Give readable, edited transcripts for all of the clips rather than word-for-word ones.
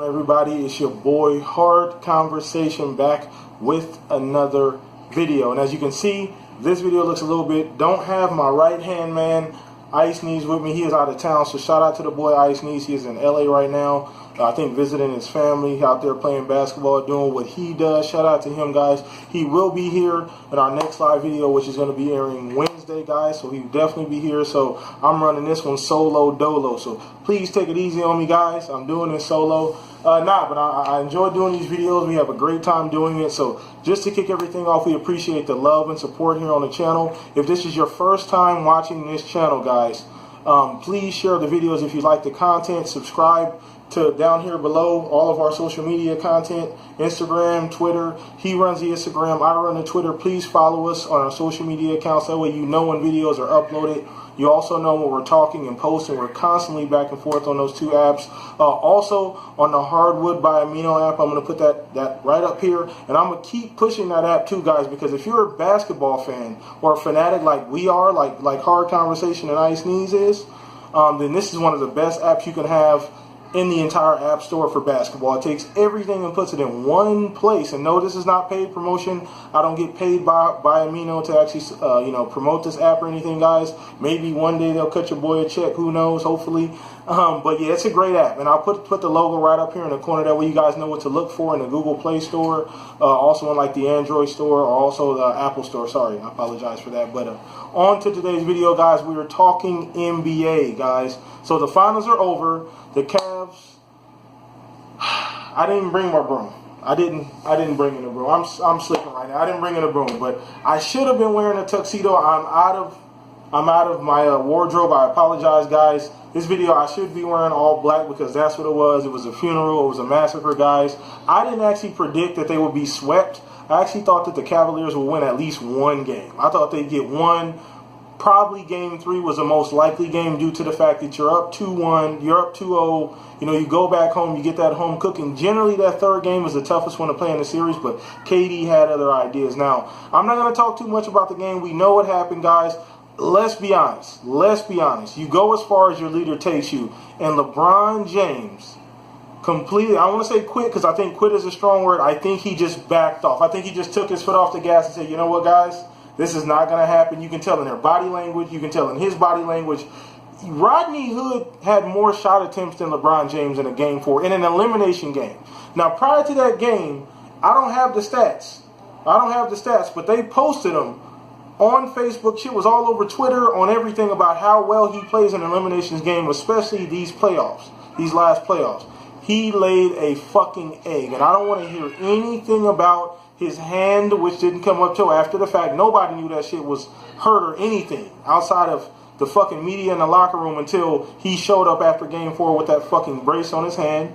everybody? It's your boy Hard Conversation back with another video. And as you can see, this video looks a little bit, don't have my right hand man I.K.H.C with me. He is out of town, so shout out to the boy I.K.H.C. He is in LA right now. I think visiting his family, out there playing basketball, doing what he does. Shout out to him, guys. He will be here in our next live video, which is going to be airing Wednesday, guys. So he'll definitely be here. So I'm running this one solo dolo. So please take it easy on me, guys. I'm doing this solo. But I enjoy doing these videos. We have a great time doing it. So just to kick everything off, we appreciate the love and support here on the channel. If this is your first time watching this channel, guys, please share the videos if you like the content. Subscribe to down here below all of our social media content, Instagram, Twitter. He runs the Instagram, I run the Twitter. Please follow us on our social media accounts. That way you know when videos are uploaded. You also know when we're talking and posting. We're constantly back and forth on those two apps. Also on the Hardwood by Amino app, I'm going to put that right up here. And I'm going to keep pushing that app too, guys, because if you're a basketball fan or a fanatic like we are, like Hard Conversation and I.K.H.C is, then this is one of the best apps you can have in the entire app store for basketball. It takes everything and puts it in one place. And no, this is not paid promotion. I don't get paid by Amino to actually promote this app or anything, guys. Maybe one day they'll cut your boy a check. Who knows? Hopefully. But yeah, it's a great app, and I'll put the logo right up here in the corner. That way you guys know what to look for in the Google Play Store, also in like the Android Store, or also the Apple Store. Sorry, I apologize for that. But on to today's video, guys. We are talking NBA, guys. So the finals are over. The Cavs. I didn't bring my broom. I didn't bring in a broom. I'm slipping right now. I didn't bring in a broom, but I should have been wearing a tuxedo. I'm out of my wardrobe. I apologize, guys. This video, I should be wearing all black because that's what it was. It was a funeral. It was a massacre, guys. I didn't actually predict that they would be swept. I actually thought that the Cavaliers would win at least one game. I thought they'd get one. Probably game 3 was the most likely game due to the fact that you're up 2-1, you're up 2-0. You know, you go back home, you get that home cooking. Generally, that third game is the toughest one to play in the series, but KD had other ideas. Now, I'm not going to talk too much about the game. We know what happened, guys. Let's be honest. Let's be honest. You go as far as your leader takes you. And LeBron James completely, I want to say quit because I think quit is a strong word. I think he just backed off. I think he just took his foot off the gas and said, you know what, guys? This is not going to happen. You can tell in their body language. You can tell in his body language. Rodney Hood had more shot attempts than LeBron James in a game 4, in an elimination game. Now, prior to that game, I don't have the stats. But they posted them on Facebook. Shit was all over Twitter, on everything about how well he plays in an eliminations game, especially these playoffs, these last playoffs. He laid a fucking egg, and I don't want to hear anything about his hand, which didn't come up till after the fact. Nobody knew that shit was hurt or anything outside of the fucking media in the locker room until he showed up after game 4 with that fucking brace on his hand.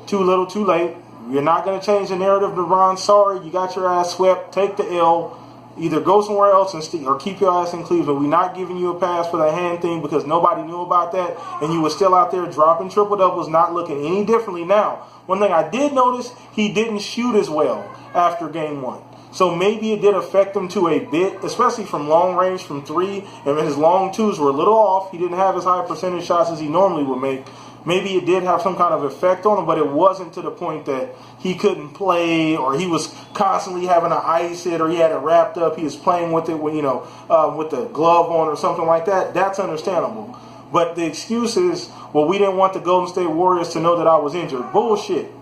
Too little, too late. You're not going to change the narrative, LeBron. Sorry, you got your ass swept. Take the L. Either go somewhere else and or keep your ass in Cleveland. We're not giving you a pass for that hand thing because nobody knew about that, and you were still out there dropping triple-doubles, not looking any differently. Now, one thing I did notice, he didn't shoot as well after game 1. So maybe it did affect him to a bit, especially from long range, from 3, and his long 2s were a little off. He didn't have as high percentage shots as he normally would make. Maybe it did have some kind of effect on him, but it wasn't to the point that he couldn't play or he was constantly having to ice it or he had it wrapped up. He was playing with it, with the glove on or something like that. That's understandable. But the excuse is, well, we didn't want the Golden State Warriors to know that I was injured. Bullshit.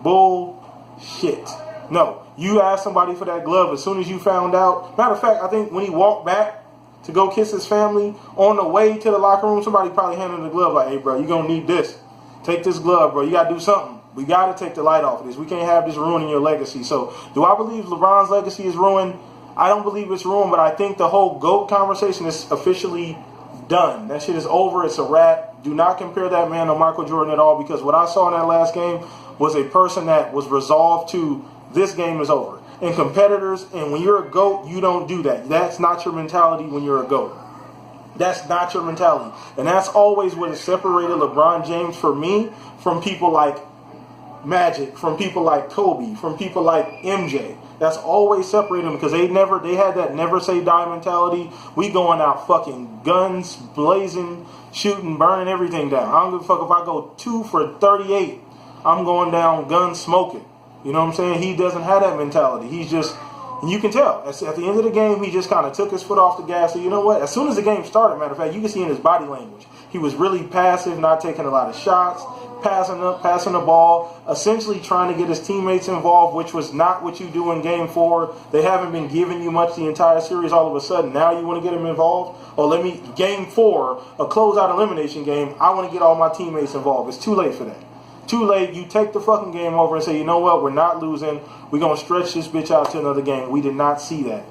Bullshit. No, you asked somebody for that glove as soon as you found out. Matter of fact, I think when he walked back to go kiss his family, on the way to the locker room, somebody probably handed him the glove like, hey, bro, you're going to need this. Take this glove, bro. You got to do something. We got to take the light off of this. We can't have this ruining your legacy. So do I believe LeBron's legacy is ruined? I don't believe it's ruined, but I think the whole GOAT conversation is officially done. That shit is over. It's a wrap. Do not compare that man to Michael Jordan at all, because what I saw in that last game was a person that was resolved to this game is over. And competitors, and when you're a GOAT, you don't do that. That's not your mentality when you're a GOAT. That's not your mentality. And that's always what has separated LeBron James for me from people like Magic, from people like Kobe, from people like MJ. That's always separated them because they had that never say die mentality. We going out fucking guns blazing, shooting, burning everything down. I don't give a fuck if I go 2 for 38. I'm going down gun smoking. You know what I'm saying? He doesn't have that mentality. He's just, and you can tell. At the end of the game, he just kind of took his foot off the gas. So you know what? As soon as the game started, matter of fact, you can see in his body language, he was really passive, not taking a lot of shots, passing the ball, essentially trying to get his teammates involved, which was not what you do in Game 4. They haven't been giving you much the entire series. All of a sudden, now you want to get them involved? Oh, Game 4, a closeout elimination game, I want to get all my teammates involved. It's too late for that. Too late. You take the fucking game over and say, you know what, we're not losing. We're going to stretch this bitch out to another game. We did not see that.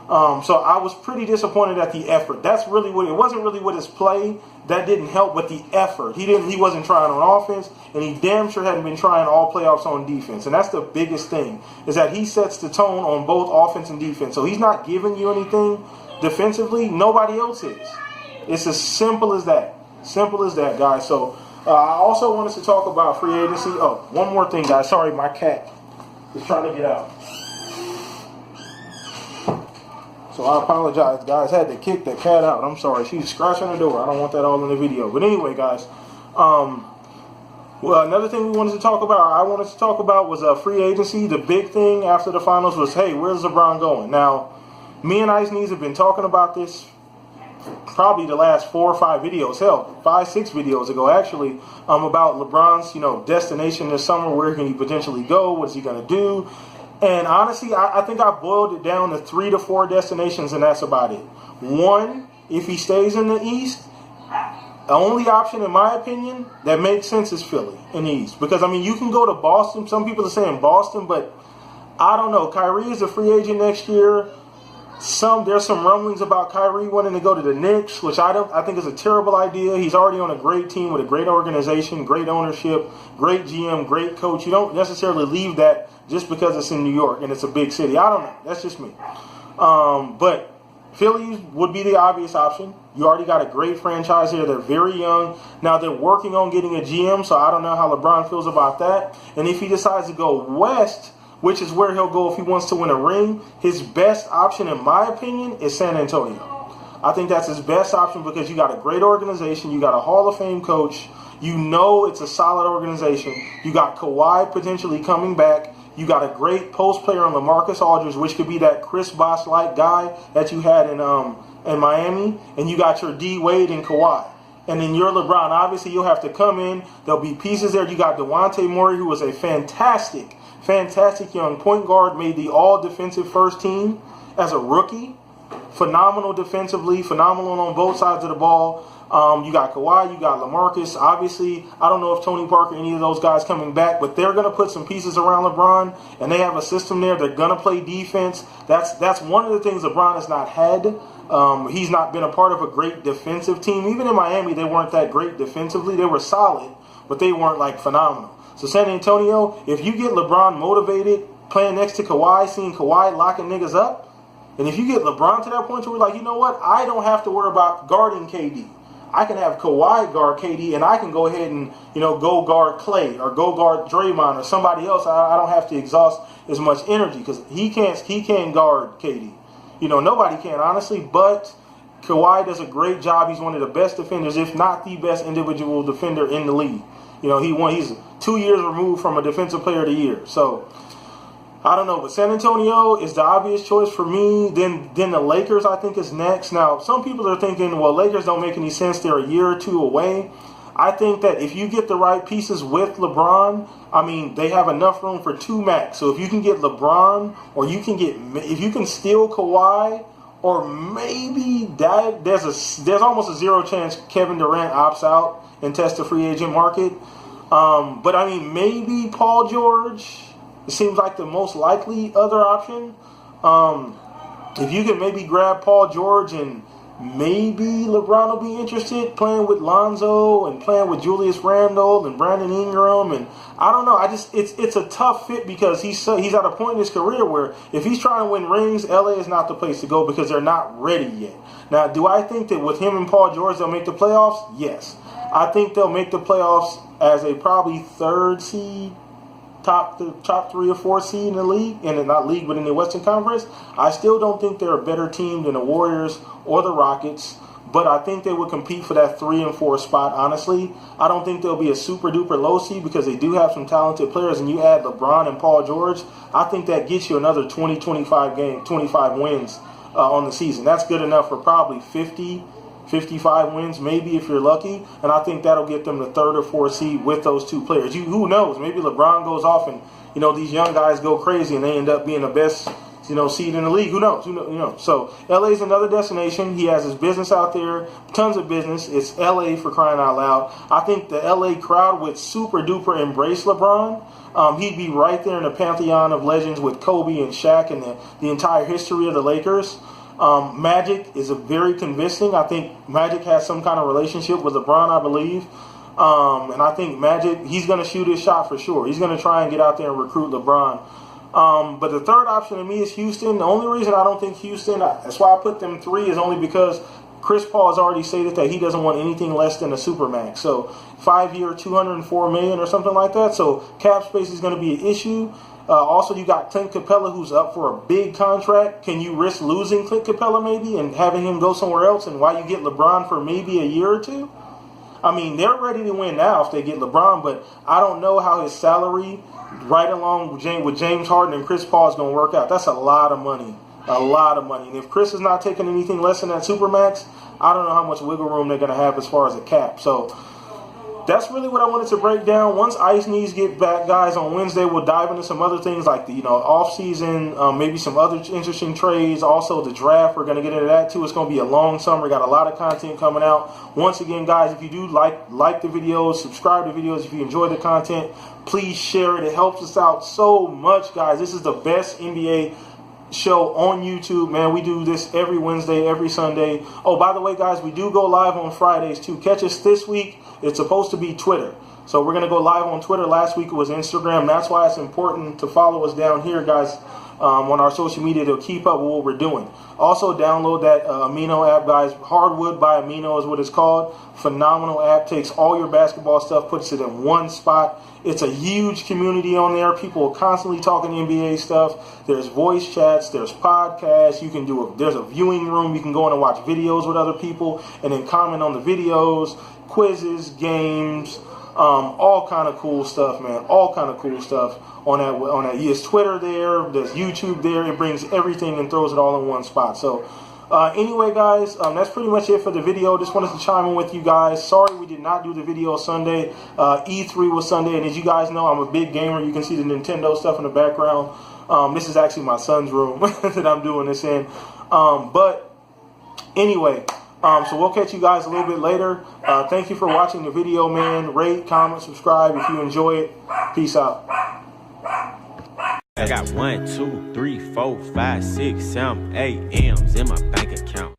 So I was pretty disappointed at the effort. That's really what it wasn't really with his play. That didn't help with the effort. He wasn't trying on offense, and he damn sure hadn't been trying all playoffs on defense. And that's the biggest thing, is that he sets the tone on both offense and defense. So he's not giving you anything defensively. Nobody else is. It's as simple as that. Simple as that, guys. So I also wanted to talk about free agency. Oh, one more thing, guys. Sorry, my cat is trying to get out. So I apologize, guys. I had to kick the cat out. I'm sorry. She's scratching the door. I don't want that all in the video. But anyway, guys. Well, another thing I wanted to talk about was free agency. The big thing after the finals was, hey, where's LeBron going? Now, me and Ice Knees have been talking about this probably the last 4 or 5 videos, hell, 5, 6 videos ago, actually, about LeBron's, destination this summer. Where can he potentially go? What's he going to do? And honestly, I think I boiled it down to 3 to 4 destinations, and that's about it. One, if he stays in the East, the only option, in my opinion, that makes sense is Philly in the East. Because, you can go to Boston. Some people are saying Boston, but I don't know. Kyrie is a free agent next year. There's some rumblings about Kyrie wanting to go to the Knicks, which I think is a terrible idea. He's already on a great team with a great organization, great ownership, great GM, great coach. You don't necessarily leave that just because it's in New York and it's a big city. I don't know. That's just me. But Philly would be the obvious option. You already got a great franchise here. They're very young. Now they're working on getting a GM, so I don't know how LeBron feels about that. And if he decides to go west, which is where he'll go if he wants to win a ring, his best option, in my opinion, is San Antonio. I think that's his best option because you got a great organization. You got a Hall of Fame coach. It's a solid organization. You got Kawhi potentially coming back. You got a great post player in LaMarcus Aldridge, which could be that Chris Bosh-like guy that you had in Miami. And you got your D Wade and Kawhi. And then your LeBron, obviously, you'll have to come in. There'll be pieces there. You got DeJounte Murray, who was a fantastic young point guard, made the all-defensive first team as a rookie. Phenomenal defensively, phenomenal on both sides of the ball. You got Kawhi, you got LaMarcus. Obviously, I don't know if Tony Parker, any of those guys coming back, but they're going to put some pieces around LeBron, and they have a system there. They're going to play defense. That's one of the things LeBron has not had. He's not been a part of a great defensive team. Even in Miami, they weren't that great defensively. They were solid, but they weren't like phenomenal. So San Antonio, if you get LeBron motivated, playing next to Kawhi, seeing Kawhi locking niggas up, and if you get LeBron to that point where you're like, you know what, I don't have to worry about guarding KD. I can have Kawhi guard KD, and I can go ahead and, go guard Clay or go guard Draymond or somebody else. I don't have to exhaust as much energy because he can't guard KD. Nobody can, honestly, but Kawhi does a great job. He's one of the best defenders, if not the best individual defender in the league. He's 2 years removed from a defensive player of the year. So, I don't know. But San Antonio is the obvious choice for me. Then the Lakers, I think, is next. Now, some people are thinking, well, Lakers don't make any sense. They're a year or two away. I think that if you get the right pieces with LeBron, they have enough room for 2 max. So if you can get LeBron, or if you can steal Kawhi, or maybe there's almost a 0 chance Kevin Durant opts out and tests the free agent market. But maybe Paul George. It seems like the most likely other option. If you can maybe grab Paul George, and maybe LeBron will be interested playing with Lonzo and playing with Julius Randle and Brandon Ingram, and I don't know. It's a tough fit because he's at a point in his career where if he's trying to win rings, LA is not the place to go because they're not ready yet. Now, do I think that with him and Paul George they'll make the playoffs? Yes, I think they'll make the playoffs as a probably 3rd seed. Top 3 or 4 seed in the league, and not league, but in the Western Conference. I still don't think they're a better team than the Warriors or the Rockets but I think they would compete for that 3 and 4 spot, honestly. I don't think they'll be a super duper low seed because they do have some talented players, and you add LeBron and Paul George, I think that gets you another 25 wins on the season. That's good enough for probably 55 wins, maybe if you're lucky, and I think that'll get them the 3rd or 4th seed with those 2 players. Who knows? Maybe LeBron goes off and these young guys go crazy and they end up being the best seed in the league. Who knows? So LA is another destination. He has his business out there, tons of business. It's LA, for crying out loud. I think the LA crowd would super duper embrace LeBron. He'd be right there in the pantheon of legends with Kobe and Shaq and the entire history of the Lakers. Magic is very convincing. I think Magic has some kind of relationship with LeBron, I believe. And I think Magic, he's going to shoot his shot for sure. He's going to try and get out there and recruit LeBron. But the third option to me is Houston. The only reason I don't think Houston, that's why I put them 3, is only because Chris Paul has already stated that he doesn't want anything less than a supermax. So 5-year, $204 million or something like that. So cap space is going to be an issue. Also, you got Clint Capella, who's up for a big contract. Can you risk losing Clint Capella maybe and having him go somewhere else? And why you get LeBron for maybe a year or 2? I mean, they're ready to win now if they get LeBron, but I don't know how his salary, right along with James Harden and Chris Paul, is going to work out. That's a lot of money. A lot of money. And if Chris is not taking anything less than that supermax, I don't know how much wiggle room they're going to have as far as a cap. So that's really what I wanted to break down. Once Ice Knees get back, guys, on Wednesday, we'll dive into some other things like the off-season, maybe some other interesting trades. Also, the draft, we're going to get into that too. It's going to be a long summer. We got a lot of content coming out. Once again, guys, if you do like the videos, subscribe to videos. If you enjoy the content, please share it. It helps us out so much, guys. This is the best NBA show on YouTube, man. We do this every Wednesday, every Sunday. Oh, by the way, guys, we do go live on Fridays too. Catch us this week. It's supposed to be Twitter. So we're going to go live on Twitter. Last week it was Instagram. That's why it's important to follow us down here, guys, on our social media to keep up with what we're doing. Also, download that Amino app, guys. Hardwood by Amino is what it's called. Phenomenal app. Takes all your basketball stuff, puts it in one spot. It's a huge community on there. People are constantly talking NBA stuff. There's voice chats. There's podcasts. You can there's a viewing room. You can go in and watch videos with other people and then comment on the videos, quizzes, games, all kind of cool stuff, man. All kind of cool stuff on that. There's Twitter there. There's YouTube there. It brings everything and throws it all in one spot. So anyway, guys, that's pretty much it for the video. Just wanted to chime in with you guys. Sorry we did not do the video Sunday. E3 was Sunday, and as you guys know, I'm a big gamer. You can see the Nintendo stuff in the background. This is actually my son's room that I'm doing this in. But anyway, so we'll catch you guys a little bit later. Thank you for watching the video, man. Rate, comment, subscribe if you enjoy it. Peace out. I got 1, 2, 3, 4, 5, 6, 7, 8 M's in my bank account.